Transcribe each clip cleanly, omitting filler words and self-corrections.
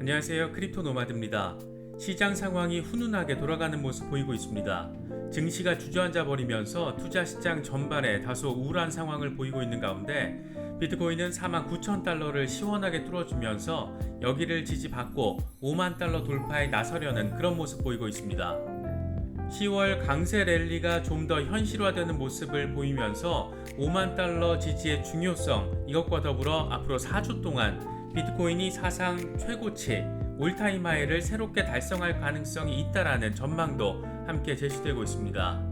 안녕하세요. 크립토 노마드입니다. 시장 상황이 훈훈하게 돌아가는 모습 보이고 있습니다. 증시가 주저앉아 버리면서 투자 시장 전반에 다소 우울한 상황을 보이고 있는 가운데 비트코인은 49,000달러를 시원하게 뚫어주면서 여기를 지지받고 5만 달러 돌파에 나서려는 그런 모습 보이고 있습니다. 10월 강세 랠리가 좀 더 현실화되는 모습을 보이면서 5만 달러 지지의 중요성, 이것과 더불어 앞으로 4주 동안 비트코인이 사상 최고치 올타임 하이를 새롭게 달성할 가능성이 있다라는 전망도 함께 제시되고 있습니다.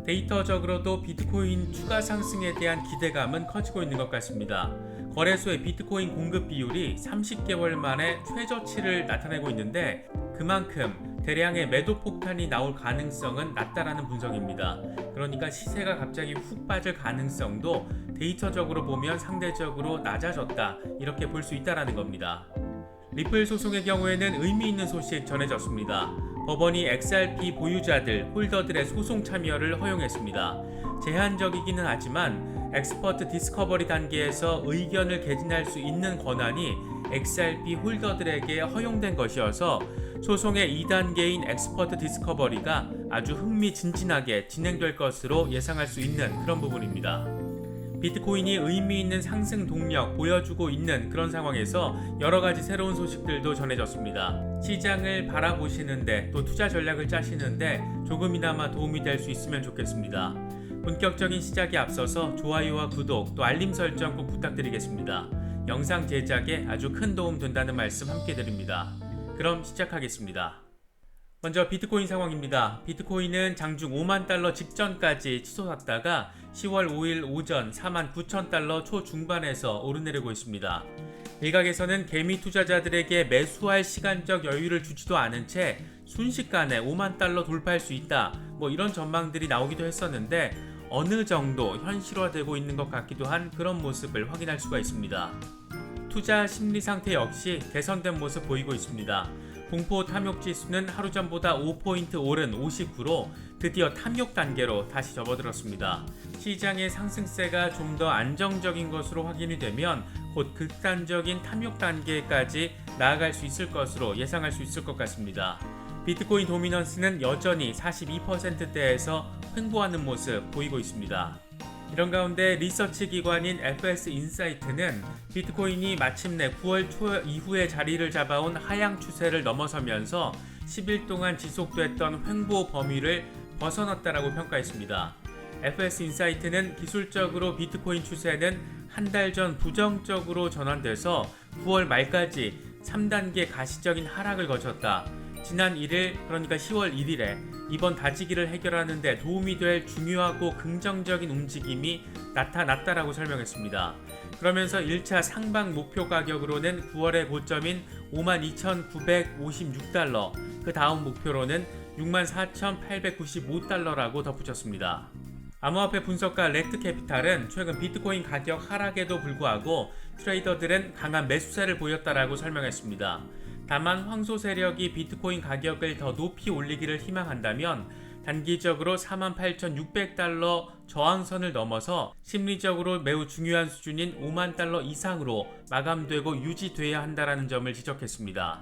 데이터적으로도 비트코인 추가 상승에 대한 기대감은 커지고 있는 것 같습니다. 거래소의 비트코인 공급 비율이 30개월 만에 최저치를 나타내고 있는데 그만큼 대량의 매도 폭탄이 나올 가능성은 낮다라는 분석입니다. 그러니까 시세가 갑자기 훅 빠질 가능성도 데이터적으로 보면 상대적으로 낮아졌다, 이렇게 볼 수 있다라는 겁니다. 리플 소송의 경우에는 의미 있는 소식 전해졌습니다. 법원이 XRP 보유자들, 홀더들의 소송 참여를 허용했습니다. 제한적이기는 하지만 엑스퍼트 디스커버리 단계에서 의견을 개진할 수 있는 권한이 XRP 홀더들에게 허용된 것이어서 소송의 2단계인 엑스퍼트 디스커버리가 아주 흥미진진하게 진행될 것으로 예상할 수 있는 그런 부분입니다. 비트코인이 의미 있는 상승 동력 보여주고 있는 그런 상황에서 여러가지 새로운 소식들도 전해졌습니다. 시장을 바라보시는데 또 투자 전략을 짜시는데 조금이나마 도움이 될 수 있으면 좋겠습니다. 본격적인 시작에 앞서서 좋아요와 구독 또 알림 설정 꼭 부탁드리겠습니다. 영상 제작에 아주 큰 도움 된다는 말씀 함께 드립니다. 그럼 시작하겠습니다. 먼저 비트코인 상황입니다. 비트코인은 장중 5만 달러 직전까지 치솟았다가 10월 5일 오전 49,000달러 초중반에서 오르내리고 있습니다. 일각에서는 개미 투자자들에게 매수할 시간적 여유를 주지도 않은 채 순식간에 5만 달러 돌파할 수 있다, 이런 전망들이 나오기도 했었는데 어느 정도 현실화되고 있는 것 같기도 한 그런 모습을 확인할 수가 있습니다. 투자 심리 상태 역시 개선된 모습 보이고 있습니다. 공포 탐욕 지수는 하루 전보다 5포인트 오른 59로 드디어 탐욕 단계로 다시 접어들었습니다. 시장의 상승세가 좀 더 안정적인 것으로 확인이 되면 곧 극단적인 탐욕 단계까지 나아갈 수 있을 것으로 예상할 수 있을 것 같습니다. 비트코인 도미넌스는 여전히 42%대에서 횡보하는 모습 보이고 있습니다. 이런 가운데 리서치 기관인 FS인사이트는 비트코인이 마침내 9월 초 이후에 자리를 잡아온 하향 추세를 넘어서면서 10일 동안 지속됐던 횡보 범위를 벗어났다라고 평가했습니다. FS인사이트는 기술적으로 비트코인 추세는 한 달 전 부정적으로 전환돼서 9월 말까지 3단계 가시적인 하락을 거쳤다. 지난 1일, 그러니까 10월 1일에 이번 다지기를 해결하는 데 도움이 될 중요하고 긍정적인 움직임이 나타났다라고 설명했습니다. 그러면서 1차 상방 목표 가격으로는 9월의 고점인 52,956달러, 그 다음 목표로는 64,895달러라고 덧붙였습니다. 암호화폐 분석가 렉트캐피탈은 최근 비트코인 가격 하락에도 불구하고 트레이더들은 강한 매수세를 보였다라고 설명했습니다. 다만 황소 세력이 비트코인 가격을 더 높이 올리기를 희망한다면 단기적으로 48,600달러 저항선을 넘어서 심리적으로 매우 중요한 수준인 5만 달러 이상으로 마감되고 유지돼야 한다는 점을 지적했습니다.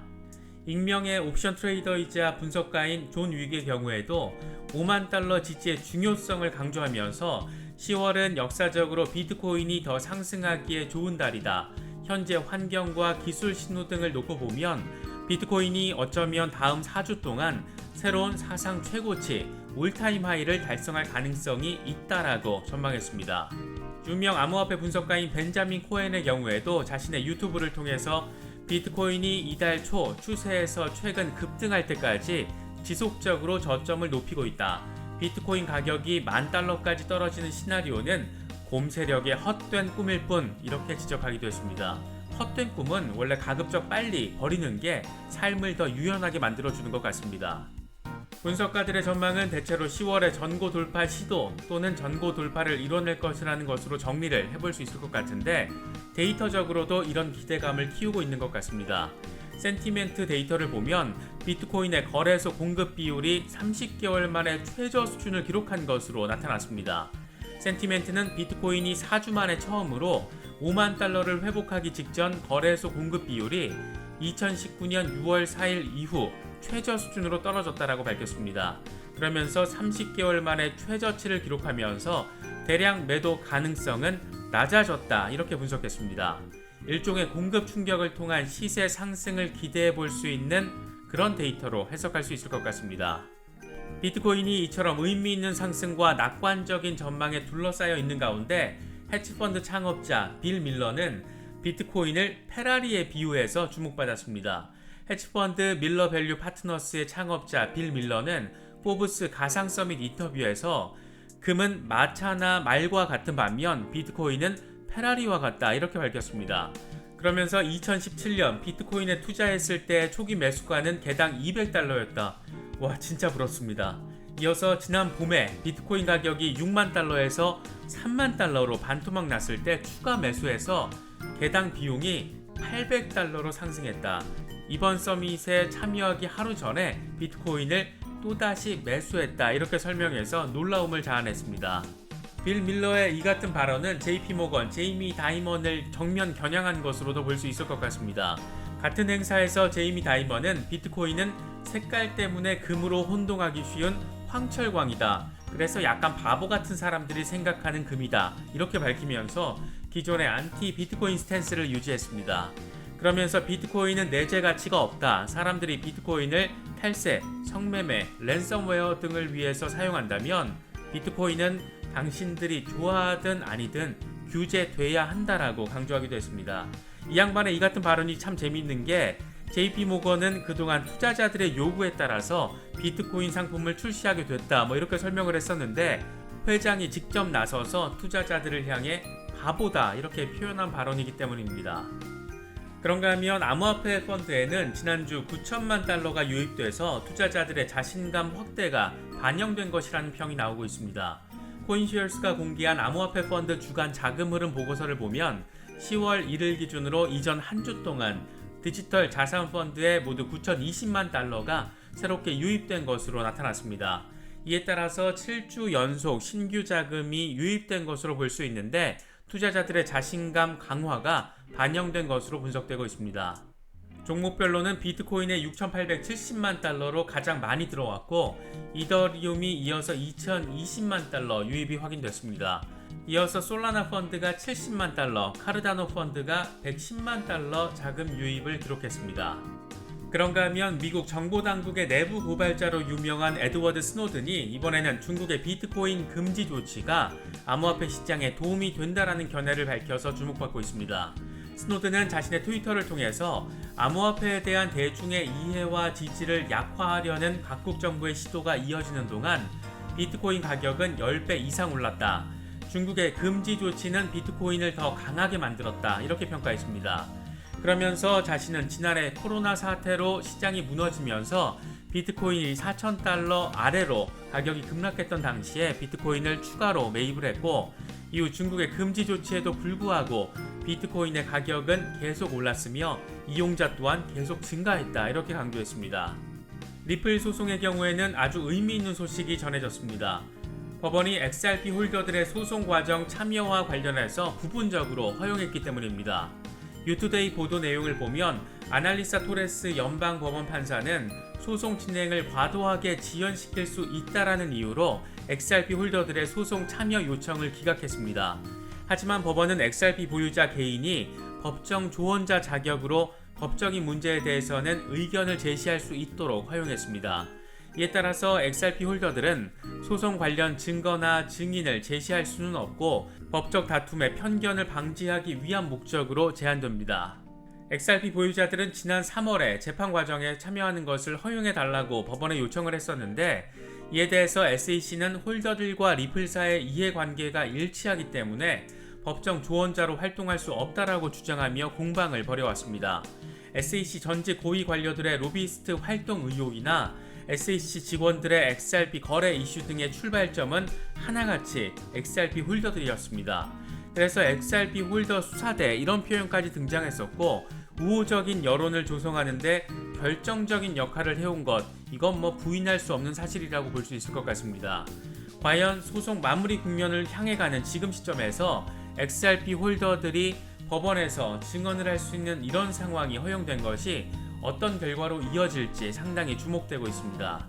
익명의 옵션 트레이더이자 분석가인 존 윅의 경우에도 5만 달러 지지의 중요성을 강조하면서 10월은 역사적으로 비트코인이 더 상승하기에 좋은 달이다. 현재 환경과 기술 신호 등을 놓고 보면 비트코인이 어쩌면 다음 4주 동안 새로운 사상 최고치 올타임 하이를 달성할 가능성이 있다라고 전망했습니다. 유명 암호화폐 분석가인 벤자민 코엔의 경우에도 자신의 유튜브를 통해서 비트코인이 이달 초 추세에서 최근 급등할 때까지 지속적으로 저점을 높이고 있다. 비트코인 가격이 10,000달러까지 떨어지는 시나리오는 곰 세력의 헛된 꿈일 뿐, 이렇게 지적하기도 했습니다. 헛된 꿈은 원래 가급적 빨리 버리는 게 삶을 더 유연하게 만들어주는 것 같습니다. 분석가들의 전망은 대체로 10월의 전고 돌파 시도 또는 전고 돌파를 이뤄낼 것이라는 것으로 정리를 해볼 수 있을 것 같은데 데이터적으로도 이런 기대감을 키우고 있는 것 같습니다. 센티멘트 데이터를 보면 비트코인의 거래소 공급 비율이 30개월 만에 최저 수준을 기록한 것으로 나타났습니다. 센티멘트는 비트코인이 4주 만에 처음으로 5만 달러를 회복하기 직전 거래소 공급 비율이 2019년 6월 4일 이후 최저 수준으로 떨어졌다라고 밝혔습니다. 그러면서 30개월 만에 최저치를 기록하면서 대량 매도 가능성은 낮아졌다 이렇게 분석했습니다. 일종의 공급 충격을 통한 시세 상승을 기대해 볼 수 있는 그런 데이터로 해석할 수 있을 것 같습니다. 비트코인이 이처럼 의미 있는 상승과 낙관적인 전망에 둘러싸여 있는 가운데 헤지펀드 창업자 빌 밀러는 비트코인을 페라리에 비유해서 주목받았습니다. 헤지펀드 밀러 밸류 파트너스의 창업자 빌 밀러는 포브스 가상 서밋 인터뷰에서 금은 마차나 말과 같은 반면 비트코인은 페라리와 같다 이렇게 밝혔습니다. 그러면서 2017년 비트코인에 투자했을 때 초기 매수가는 개당 $200였다. 와 진짜 부럽습니다. 이어서 지난 봄에 비트코인 가격이 $60,000에서 $30,000로 반토막 났을 때 추가 매수해서 개당 비용이 $800로 상승했다. 이번 서밋에 참여하기 하루 전에 비트코인을 또다시 매수했다 이렇게 설명해서 놀라움을 자아냈습니다. 빌 밀러의 이 같은 발언은 JP모건, 제이미 다이먼을 정면 겨냥한 것으로도 볼 수 있을 것 같습니다. 같은 행사에서 제이미 다이먼은 비트코인은 색깔 때문에 금으로 혼동하기 쉬운 황철광이다. 그래서 약간 바보 같은 사람들이 생각하는 금이다. 이렇게 밝히면서 기존의 안티 비트코인 스탠스를 유지했습니다. 그러면서 비트코인은 내재 가치가 없다. 사람들이 비트코인을 탈세, 성매매, 랜섬웨어 등을 위해서 사용한다면 비트코인은 당신들이 좋아하든 아니든 규제돼야 한다라고 강조하기도 했습니다. 이 양반의 이 같은 발언이 참 재미있는 게 JP모건은 그동안 투자자들의 요구에 따라서 비트코인 상품을 출시하게 됐다 이렇게 설명을 했었는데 회장이 직접 나서서 투자자들을 향해 바보다 이렇게 표현한 발언이기 때문입니다. 그런가 하면 암호화폐 펀드에는 지난주 $9,000만 유입돼서 투자자들의 자신감 확대가 반영된 것이라는 평이 나오고 있습니다. 코인쉐어스가 공개한 암호화폐 펀드 주간 자금 흐름 보고서를 보면 10월 1일 기준으로 이전 한 주 동안 디지털 자산 펀드에 모두 $9,020만 새롭게 유입된 것으로 나타났습니다. 이에 따라서 7주 연속 신규 자금이 유입된 것으로 볼 수 있는데 투자자들의 자신감 강화가 반영된 것으로 분석되고 있습니다. 종목별로는 비트코인의 $6,870만 가장 많이 들어왔고 이더리움이 이어서 $2,020만 유입이 확인됐습니다. 이어서 솔라나 펀드가 $70만, 카르다노 펀드가 $110만 자금 유입을 기록했습니다. 그런가 하면 미국 정보당국의 내부 고발자로 유명한 에드워드 스노든이 이번에는 중국의 비트코인 금지 조치가 암호화폐 시장에 도움이 된다라는 견해를 밝혀서 주목받고 있습니다. 스노든은 자신의 트위터를 통해서 암호화폐에 대한 대중의 이해와 지지를 약화하려는 각국 정부의 시도가 이어지는 동안 비트코인 가격은 10배 이상 올랐다. 중국의 금지 조치는 비트코인을 더 강하게 만들었다. 이렇게 평가했습니다. 그러면서 자신은 지난해 코로나 사태로 시장이 무너지면서 비트코인이 $4,000 아래로 가격이 급락했던 당시에 비트코인을 추가로 매입을 했고 이후 중국의 금지 조치에도 불구하고 비트코인의 가격은 계속 올랐으며 이용자 또한 계속 증가했다 이렇게 강조했습니다. 리플 소송의 경우에는 아주 의미 있는 소식이 전해졌습니다. 법원이 XRP 홀더들의 소송 과정 참여와 관련해서 부분적으로 허용했기 때문입니다. 유투데이 보도 내용을 보면 아날리사 토레스 연방법원 판사는 소송 진행을 과도하게 지연시킬 수 있다라는 이유로 XRP 홀더들의 소송 참여 요청을 기각했습니다. 하지만 법원은 XRP 보유자 개인이 법정 조언자 자격으로 법적인 문제에 대해서는 의견을 제시할 수 있도록 허용했습니다. 이에 따라서 XRP 홀더들은 소송 관련 증거나 증인을 제시할 수는 없고 법적 다툼의 편견을 방지하기 위한 목적으로 제한됩니다. XRP 보유자들은 지난 3월에 재판 과정에 참여하는 것을 허용해달라고 법원에 요청을 했었는데 이에 대해서 SEC는 홀더들과 리플사의 이해관계가 일치하기 때문에 법정 조언자로 활동할 수 없다라고 주장하며 공방을 벌여왔습니다. SEC 전직 고위 관료들의 로비스트 활동 의혹이나 SEC 직원들의 XRP 거래 이슈 등의 출발점은 하나같이 XRP 홀더들이었습니다. 그래서 XRP 홀더 수사대 이런 표현까지 등장했었고 우호적인 여론을 조성하는데 결정적인 역할을 해온 것 이건 부인할 수 없는 사실이라고 볼 수 있을 것 같습니다. 과연 소송 마무리 국면을 향해 가는 지금 시점에서 XRP 홀더들이 법원에서 증언을 할 수 있는 이런 상황이 허용된 것이 어떤 결과로 이어질지 상당히 주목되고 있습니다.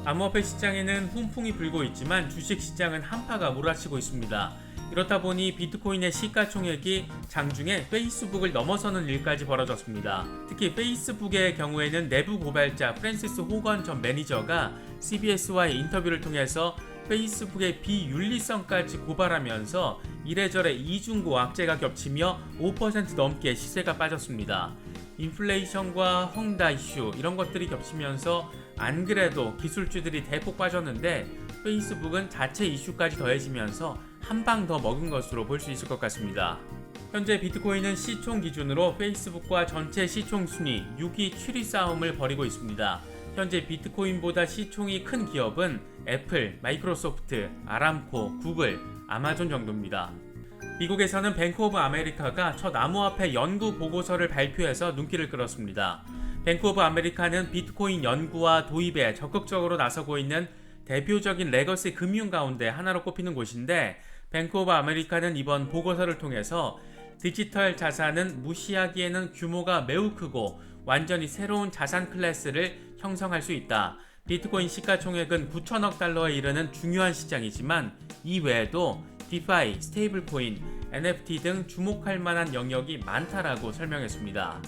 암호화폐 시장에는 훈풍이 불고 있지만 주식 시장은 한파가 몰아치고 있습니다. 이렇다 보니 비트코인의 시가총액이 장중에 페이스북을 넘어서는 일까지 벌어졌습니다. 특히 페이스북의 경우에는 내부 고발자 프랜시스 호건 전 매니저가 CBS와의 인터뷰를 통해서 페이스북의 비윤리성까지 고발하면서 이래저래 이중고 악재가 겹치며 5% 넘게 시세가 빠졌습니다. 인플레이션과 헝다 이슈 이런 것들이 겹치면서 안 그래도 기술주들이 대폭 빠졌는데 페이스북은 자체 이슈까지 더해지면서 한 방 더 먹은 것으로 볼 수 있을 것 같습니다. 현재 비트코인은 시총 기준으로 페이스북과 전체 시총 순위 6위 7위 싸움을 벌이고 있습니다. 현재 비트코인보다 시총이 큰 기업은 애플, 마이크로소프트, 아람코, 구글, 아마존 정도입니다. 미국에서는 뱅크 오브 아메리카가 첫 암호화폐 연구 보고서를 발표해서 눈길을 끌었습니다. 뱅크 오브 아메리카는 비트코인 연구와 도입에 적극적으로 나서고 있는 대표적인 레거시 금융 가운데 하나로 꼽히는 곳인데, 뱅크 오브 아메리카는 이번 보고서를 통해서 디지털 자산은 무시하기에는 규모가 매우 크고 완전히 새로운 자산 클래스를 형성할 수 있다. 비트코인 시가총액은 9천억 달러에 이르는 중요한 시장이지만 이 외에도 디파이, 스테이블코인, NFT 등 주목할 만한 영역이 많다라고 설명했습니다.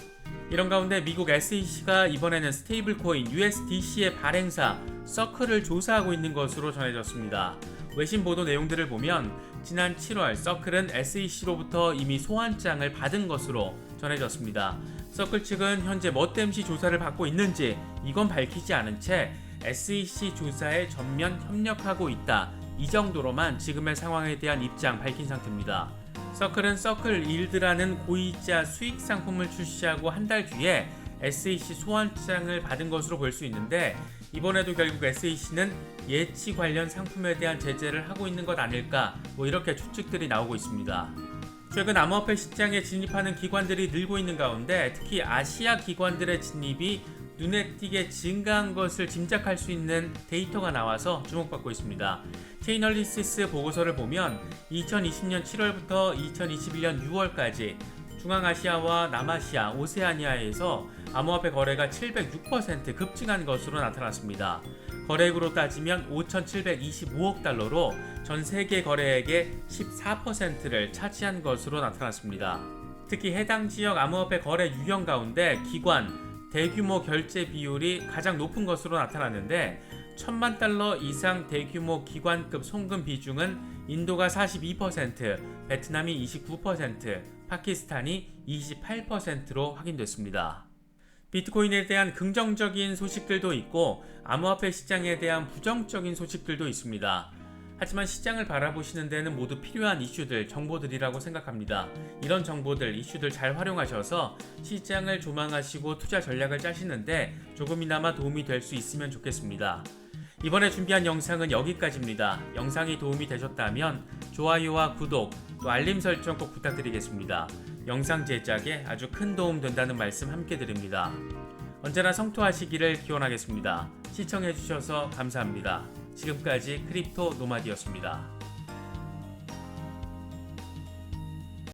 이런 가운데 미국 SEC가 이번에는 스테이블코인 USDC의 발행사 서클을 조사하고 있는 것으로 전해졌습니다. 외신 보도 내용들을 보면 지난 7월 서클은 SEC로부터 이미 소환장을 받은 것으로 전해졌습니다. 서클 측은 현재 뭐 땜시 조사를 받고 있는지 이건 밝히지 않은 채 SEC 조사에 전면 협력하고 있다. 이 정도로만 지금의 상황에 대한 입장 밝힌 상태입니다. 서클은 서클 일드라는 고이자 수익 상품을 출시하고 한 달 뒤에 SEC 소환장을 받은 것으로 볼 수 있는데, 이번에도 결국 SEC는 예치 관련 상품에 대한 제재를 하고 있는 것 아닐까, 이렇게 추측들이 나오고 있습니다. 최근 암호화폐 시장에 진입하는 기관들이 늘고 있는 가운데 특히 아시아 기관들의 진입이 눈에 띄게 증가한 것을 짐작할 수 있는 데이터가 나와서 주목받고 있습니다. 체인얼리시스 보고서를 보면 2020년 7월부터 2021년 6월까지 중앙아시아와 남아시아, 오세아니아에서 암호화폐 거래가 706% 급증한 것으로 나타났습니다. 거래액으로 따지면 5,725억 달러로 전 세계 거래액의 14%를 차지한 것으로 나타났습니다. 특히 해당 지역 암호화폐 거래 유형 가운데 기관, 대규모 결제 비율이 가장 높은 것으로 나타났는데, 1,000만 달러 이상 대규모 기관급 송금 비중은 인도가 42%, 베트남이 29%, 파키스탄이 28%로 확인됐습니다. 비트코인에 대한 긍정적인 소식들도 있고 암호화폐 시장에 대한 부정적인 소식들도 있습니다. 하지만 시장을 바라보시는 데는 모두 필요한 이슈들, 정보들이라고 생각합니다. 이런 정보들, 이슈들 잘 활용하셔서 시장을 조망하시고 투자 전략을 짜시는데 조금이나마 도움이 될 수 있으면 좋겠습니다. 이번에 준비한 영상은 여기까지입니다. 영상이 도움이 되셨다면 좋아요와 구독, 또 알림 설정 꼭 부탁드리겠습니다. 영상 제작에 아주 큰 도움 된다는 말씀 함께 드립니다. 언제나 성토하시기를 기원하겠습니다. 시청해주셔서 감사합니다. 지금까지 크립토 노마디였습니다.